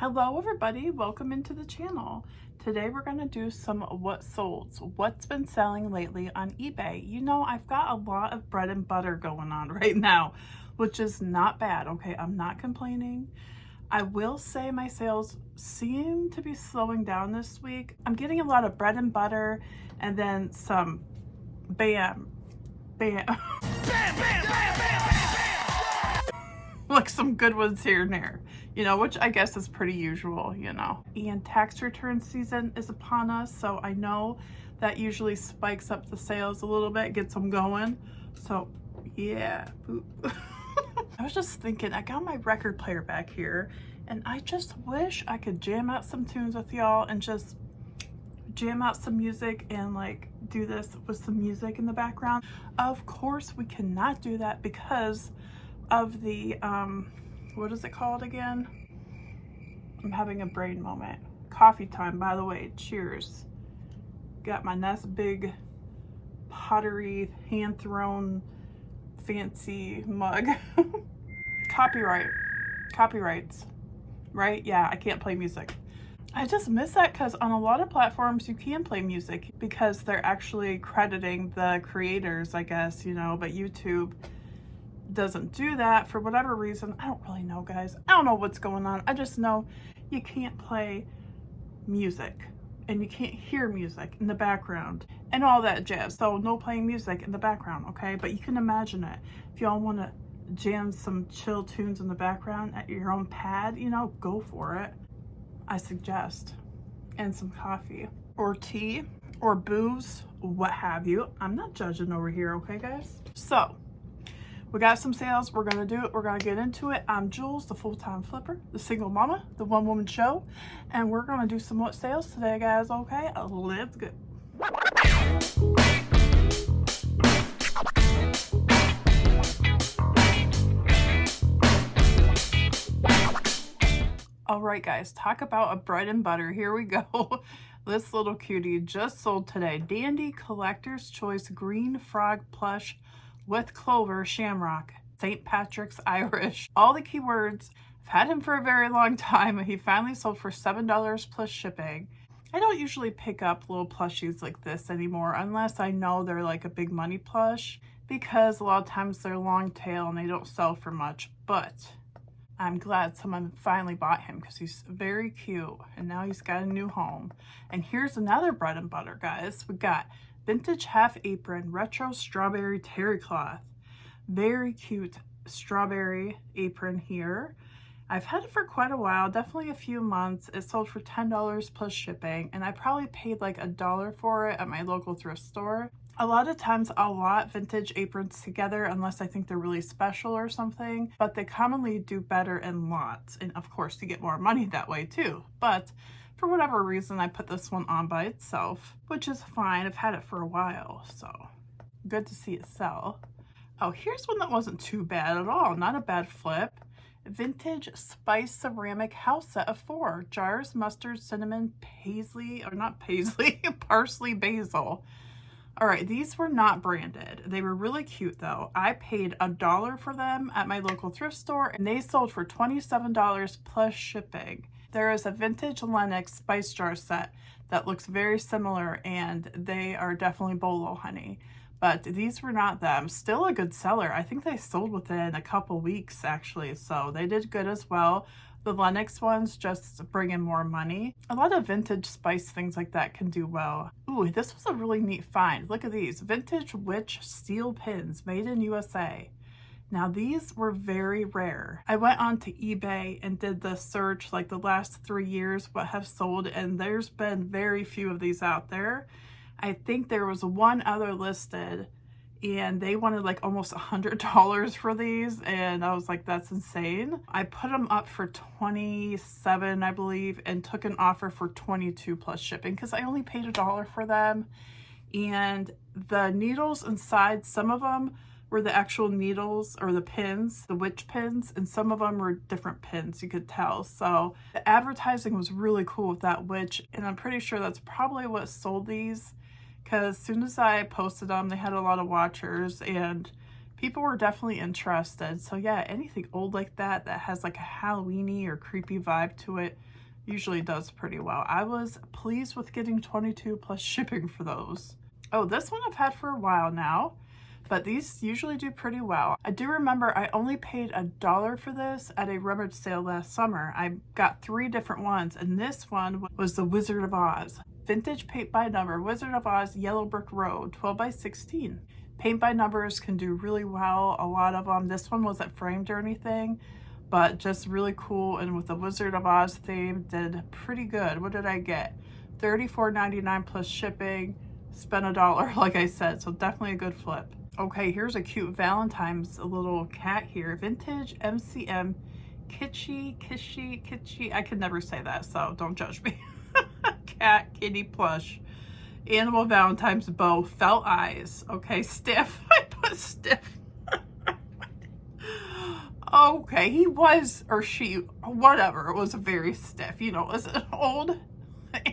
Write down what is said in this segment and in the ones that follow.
Hello everybody, welcome into the channel. Today we're going to do some what sold, so what's been selling lately on eBay. You know, I've got a lot of bread and butter going on right now, which is not bad, okay? I'm not complaining. I will say my sales seem to be slowing down this week. I'm getting a lot of bread and butter and then some bam, bam, bam, bam, bam, bam, bam, like some good ones here and there, you know, which I guess is pretty usual, you know. And tax return season is upon us, so I know that usually spikes up the sales a little bit, gets them going. So yeah. I was just thinking, I got my record player back here and I just wish I could jam out some tunes with y'all and just jam out some music and like do this with some music in the background. Of course we cannot do that because of the what is it called again? I'm having a brain moment. Coffee time, by the way. Cheers. Got my nice big pottery hand thrown fancy mug. Copyrights, right? Yeah, I can't play music. I just miss that because on a lot of platforms you can play music because they're actually crediting the creators, I guess, you know, but YouTube doesn't do that for whatever reason. I don't really know, guys. I don't know what's going on. I just know you can't play music and you can't hear music in the background and all that jazz. So no playing music in the background, okay? But you can imagine it. If y'all want to jam some chill tunes in the background at your own pad, you know, go for it. I suggest. And some coffee or tea or booze, what have you. I'm not judging over here, okay, guys? So we got some sales. We're going to do it. We're going to get into it. I'm Jules, the full-time flipper, the single mama, the one-woman show. And we're going to do some what sales today, guys, okay? Let's go. All right, guys, talk about a bread and butter. Here we go. This little cutie just sold today. Dandy Collector's Choice Green Frog Plush with Clover Shamrock, St. Patrick's Irish. All the keywords. I've had him for a very long time. He finally sold for $7 plus shipping. I don't usually pick up little plushies like this anymore unless I know they're like a big money plush, because a lot of times they're long tail and they don't sell for much. But I'm glad someone finally bought him because he's very cute and now he's got a new home. And here's another bread and butter, guys. We got Vintage Half Apron Retro Strawberry Terry Cloth. Very cute strawberry apron here. I've had it for quite a while, definitely a few months. It sold for $10 plus shipping, and I probably paid like $1 for it at my local thrift store. A lot of times I'll lot vintage aprons together unless I think they're really special or something, but they commonly do better in lots. And of course you get more money that way too. But for whatever reason, I put this one on by itself, which is fine. I've had it for a while, so good to see it sell. Oh, here's one that wasn't too bad at all. Not a bad flip. Vintage Spice Ceramic House Set of 4. Jars, mustard, cinnamon, paisley, or not paisley, parsley, basil. All right, these were not branded. They were really cute though. I paid $1 for them at my local thrift store and they sold for $27 plus shipping. There is a vintage Lennox spice jar set that looks very similar and they are definitely bolo honey, but these were not them. Still a good seller. I think they sold within a couple weeks actually, so they did good as well. The Lennox ones just bring in more money. A lot of vintage spice things like that can do well. Ooh, this was a really neat find. Look at these. Vintage witch steel pins made in USA. Now these were very rare. I went on to eBay and did the search like the last 3 years what have sold, and there's been very few of these out there. I think there was one other listed and they wanted like almost $100 for these, and I was like, that's insane. I put them up for $27, I believe, and took an offer for $22 plus shipping because I only paid $1 for them. And the needles inside, some of them were the actual needles or the pins, the witch pins, and some of them were different pins, you could tell. So the advertising was really cool with that witch, and I'm pretty sure that's probably what sold these, because as soon as I posted them, they had a lot of watchers and People were definitely interested. So yeah, anything old like that that has like a Halloween-y or creepy vibe to it usually does pretty well. I was pleased with getting 22 plus shipping for those. Oh, this one I've had for a while now, but these usually do pretty well. I do remember I only paid $1 for this at a rummage sale last summer. I got 3 different ones, and this one was the Wizard of Oz. Vintage paint by number, Wizard of Oz Yellow Brick Road, 12 by 16. Paint by numbers can do really well, a lot of them. This one wasn't framed or anything, but just really cool, and with the Wizard of Oz theme, did pretty good. What did I get? $34.99 plus shipping, spent $1, like I said, so definitely a good flip. Okay, here's a cute Valentine's little cat here. Vintage MCM kitschy. I could never say that, so don't judge me. Cat kitty plush. Animal Valentine's bow, felt eyes. Okay, stiff. I put stiff. Okay, he was, or she, whatever, it was very stiff. You know, it was an old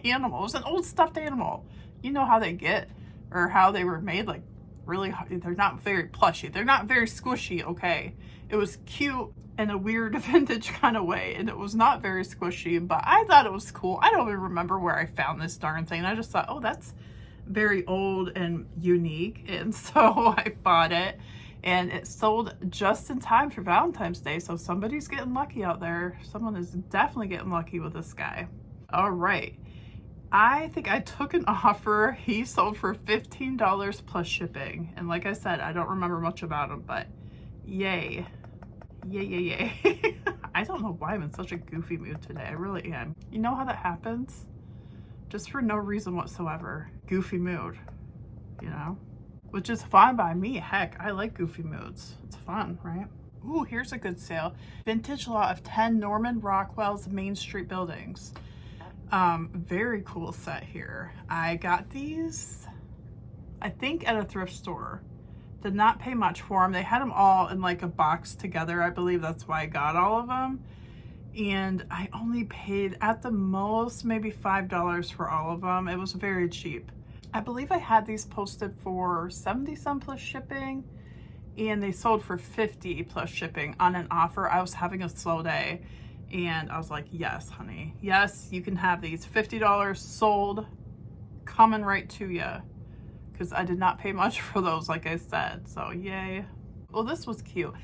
animal. It was an old stuffed animal. You know how they get, or how they were made, like really, they're not very plushy. They're not very squishy, okay? It was cute in a weird vintage kind of way, and it was not very squishy, but I thought it was cool. I don't even remember where I found this darn thing. I just thought, oh, that's very old and unique, and so I bought it, and it sold just in time for Valentine's Day, so somebody's getting lucky out there. Someone is definitely getting lucky with this guy. All right. I think I took an offer. He sold for $15 plus shipping. And like I said, I don't remember much about him, but yay. Yay. I don't know why I'm in such a goofy mood today. I really am. You know how that happens? Just for no reason whatsoever. Goofy mood, you know? Which is fine by me. Heck, I like goofy moods. It's fun, right? Ooh, here's a good sale. Vintage lot of 10 Norman Rockwell's Main Street buildings. Very cool set here. I got these, I think, at a thrift store. Did not pay much for them. They had them all in like a box together. I believe that's why I got all of them. And I only paid at the most maybe $5 for all of them. It was very cheap. I believe I had these posted for 70 some plus shipping, and they sold for 50 plus shipping on an offer. I was having a slow day, and I was like, yes, honey, yes, you can have these. $50 sold, coming right to you, because I did not pay much for those, like I said, so yay. Well, this was cute.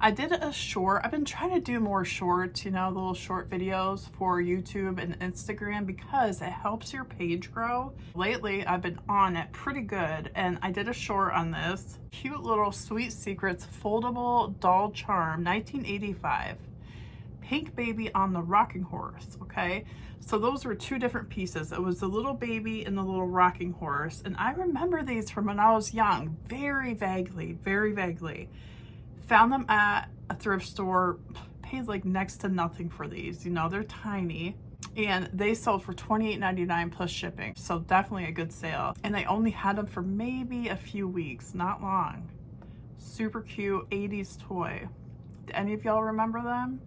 I did a short. I've been trying to do more shorts, you know, little short videos for YouTube and Instagram, because it helps your page grow. Lately, I've been on it pretty good, and I did a short on this. Cute little Sweet Secrets foldable doll charm, 1985. Pink baby on the rocking horse, okay? So those were 2 different pieces. It was the little baby and the little rocking horse. And I remember these from when I was young, very vaguely. Found them at a thrift store, paid like next to nothing for these. You know, they're tiny. And they sold for $28.99 plus shipping. So definitely a good sale. And I only had them for maybe a few weeks, not long. Super cute 80s toy. Do any of y'all remember them?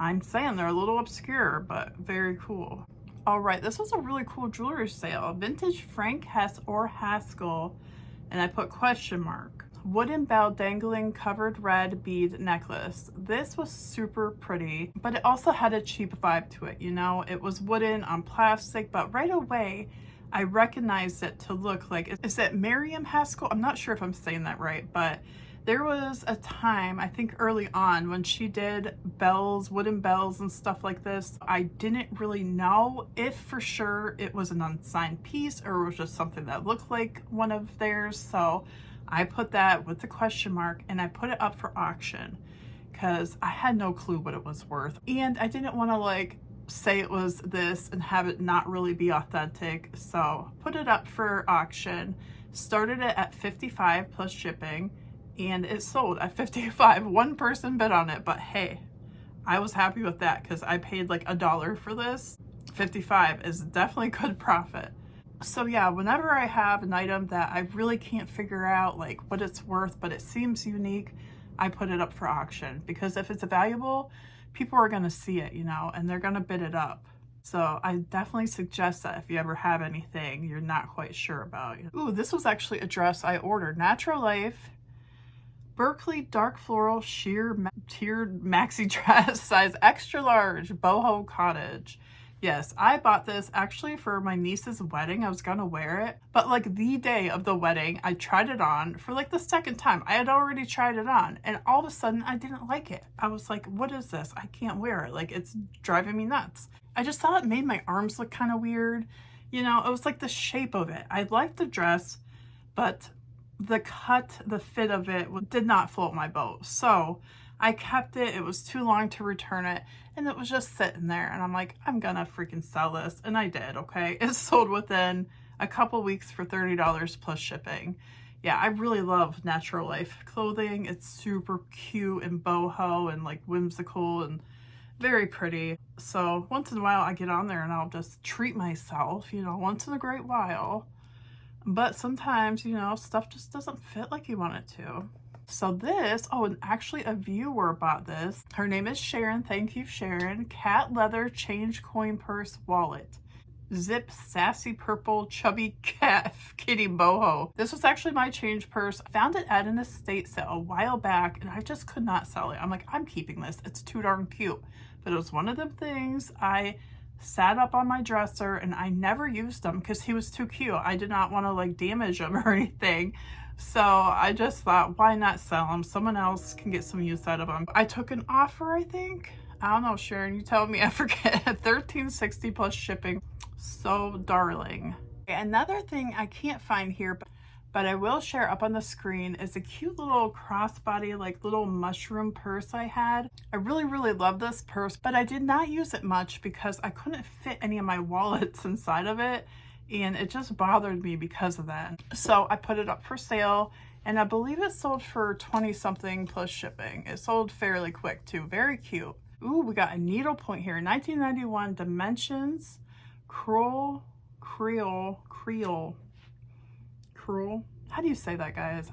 I'm saying they're a little obscure, but very cool. All right, this was a really cool jewelry sale. Vintage Frank Hess or Haskell, and I put question mark. Wooden bell dangling covered red bead necklace. This was super pretty, but it also had a cheap vibe to it, you know? It was wooden on plastic, but right away, I recognized it to look like, is it Miriam Haskell? I'm not sure if I'm saying that right, but there was a time, I think early on, when she did bells, wooden bells and stuff like this. I didn't really know if for sure it was an unsigned piece or it was just something that looked like one of theirs. So I put that with the question mark, and I put it up for auction because I had no clue what it was worth. And I didn't want to like say it was this and have it not really be authentic. So put it up for auction, started it at $55 plus shipping, and it sold at $55. One person bid on it, but hey, I was happy with that because I paid like $1 for this. $55 is definitely good profit. So yeah, whenever I have an item that I really can't figure out like what it's worth, but it seems unique, I put it up for auction, because if it's valuable, people are gonna see it, you know, and they're gonna bid it up. So I definitely suggest that if you ever have anything you're not quite sure about. Ooh, this was actually a dress I ordered. Natural Life Berkeley dark floral tiered maxi dress, size extra large, boho cottage. Yes, I bought this actually for my niece's wedding. I was gonna wear it, but like the day of the wedding, I tried it on for like the second time. I had already tried it on, and all of a sudden I didn't like it. I was like, what is this? I can't wear it. Like, it's driving me nuts. I just thought it made my arms look kind of weird. You know, it was like the shape of it. I liked the dress, but the cut, the fit of it did not float my boat. So I kept it. It was too long to return it, and it was just sitting there. And I'm like, I'm gonna freaking sell this. And I did, okay? It sold within a couple weeks for $30 plus shipping. Yeah, I really love Natural Life clothing. It's super cute and boho and like whimsical and very pretty. So once in a while I get on there and I'll just treat myself, you know, once in a great while. But sometimes, you know, stuff just doesn't fit like you want it to. So this, oh, and actually a viewer bought this. Her name is Sharon. Thank you, Sharon. Cat leather change coin purse wallet. Zip sassy purple chubby cat kitty boho. This was actually my change purse. I found it at an estate sale a while back and I just could not sell it. I'm like, I'm keeping this. It's too darn cute. But it was one of the things I sat up on my dresser and I never used them because he was too cute. I did not want to like damage him or anything. So I just thought, why not sell them? Someone else can get some use out of them. I took an offer, I think. I don't know, Sharon, you tell me, I forget. $13.60 plus shipping. So darling. Another thing I can't find here, but I will share up on the screen, is a cute little crossbody, like little mushroom purse I had. I really, really love this purse, but I did not use it much because I couldn't fit any of my wallets inside of it. And it just bothered me because of that. So I put it up for sale and I believe it sold for 20 something plus shipping. It sold fairly quick too. Very cute. Ooh, we got a needlepoint here. 1991 Dimensions Creole. How do you say that, guys?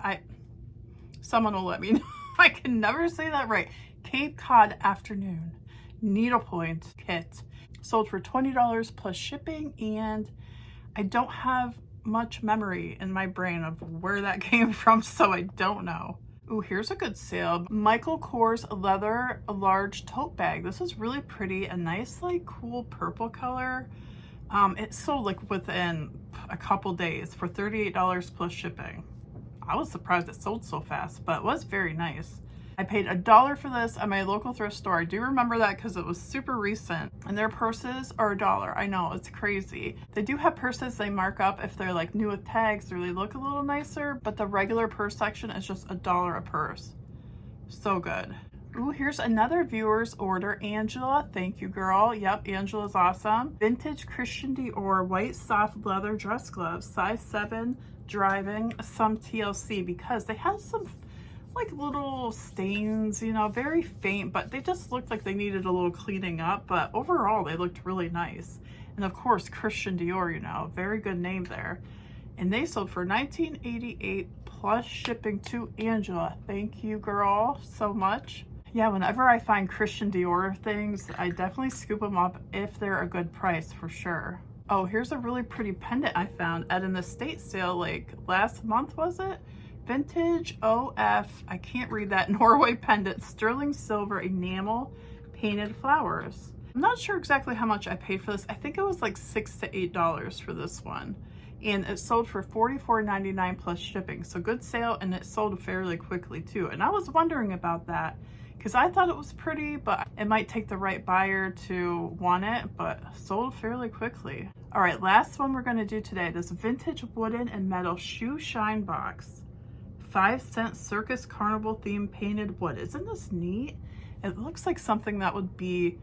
Someone will let me know. I can never say that right. Cape Cod Afternoon needlepoint kit. Sold for $20 plus shipping, and I don't have much memory in my brain of where that came from, so I don't know. Ooh, here's a good sale. Michael Kors leather large tote bag. This is really pretty. A nice, like, cool purple color. It sold like within a couple days for $38 plus shipping. I was surprised it sold so fast, but it was very nice. I paid $1 for this at my local thrift store. I do remember that because it was super recent. And their purses are $1. I know, it's crazy. They do have purses they mark up if they're like new with tags or they look a little nicer, but the regular purse section is just $1 a purse. So good. Ooh, here's another viewer's order. Angela, thank you, girl. Yep, Angela's awesome. Vintage Christian Dior white soft leather dress gloves, size 7, driving, some TLC, because they had some like little stains, you know, very faint, but they just looked like they needed a little cleaning up, but overall they looked really nice. And of course, Christian Dior, you know, very good name there. And they sold for $19.88 plus shipping to Angela. Thank you, girl, so much. Yeah, whenever I find Christian Dior things, I definitely scoop them up if they're a good price, for sure. Oh, here's a really pretty pendant I found at an estate sale like last month, was it? Vintage OF, I can't read that, Norway pendant, sterling silver enamel, painted flowers. I'm not sure exactly how much I paid for this. I think it was like $6 to $8 for this one. And it sold for $44.99 plus shipping. So good sale, and it sold fairly quickly too. And I was wondering about that because I thought it was pretty, but it might take the right buyer to want it, but sold fairly quickly. All right, last one we're gonna do today, this vintage wooden and metal shoe shine box. 5-cent circus carnival theme painted wood. Isn't this neat? It looks like something that would be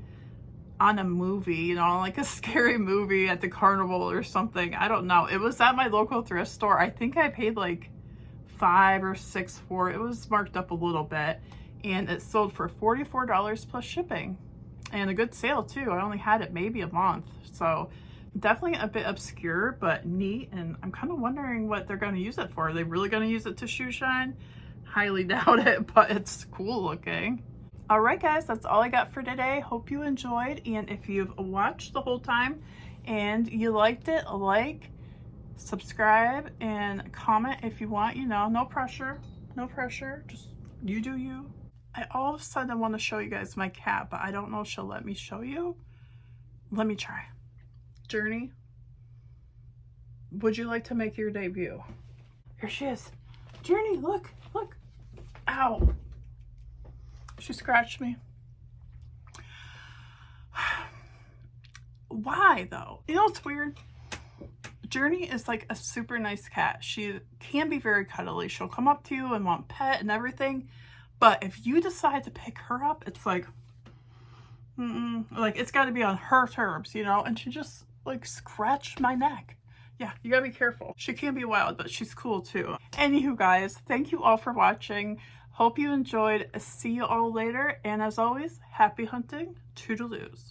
on a movie, you know, like a scary movie at the carnival or something. I don't know. It was at my local thrift store. I think I paid like $5 or $6 for it. It was marked up a little bit, and it sold for $44 plus shipping, and a good sale too. I only had it maybe a month, so definitely a bit obscure, but neat. And I'm kind of wondering what they're going to use it for. Are they really going to use it to shoe shine? Highly doubt it, but it's cool looking. All right, guys, that's all I got for today. Hope you enjoyed, and if you've watched the whole time and you liked it, like, subscribe, and comment if you want. You know, no pressure, just You do you. I all of a sudden want to show you guys my cat, but I don't know if she'll let me show you. Let me try. Journey, would you like to make your debut? Here she is. Journey, look, look. Ow. She scratched me. Why though? You know what's weird? Journey is like a super nice cat. She can be very cuddly. She'll come up to you and want pet and everything. But if you decide to pick her up, it's like, like it's got to be on her terms, you know? And she just like scratched my neck. Yeah, you gotta be careful. She can be wild, but she's cool too. Anywho, guys, thank you all for watching. Hope you enjoyed. See you all later. And as always, happy hunting. Toodaloos.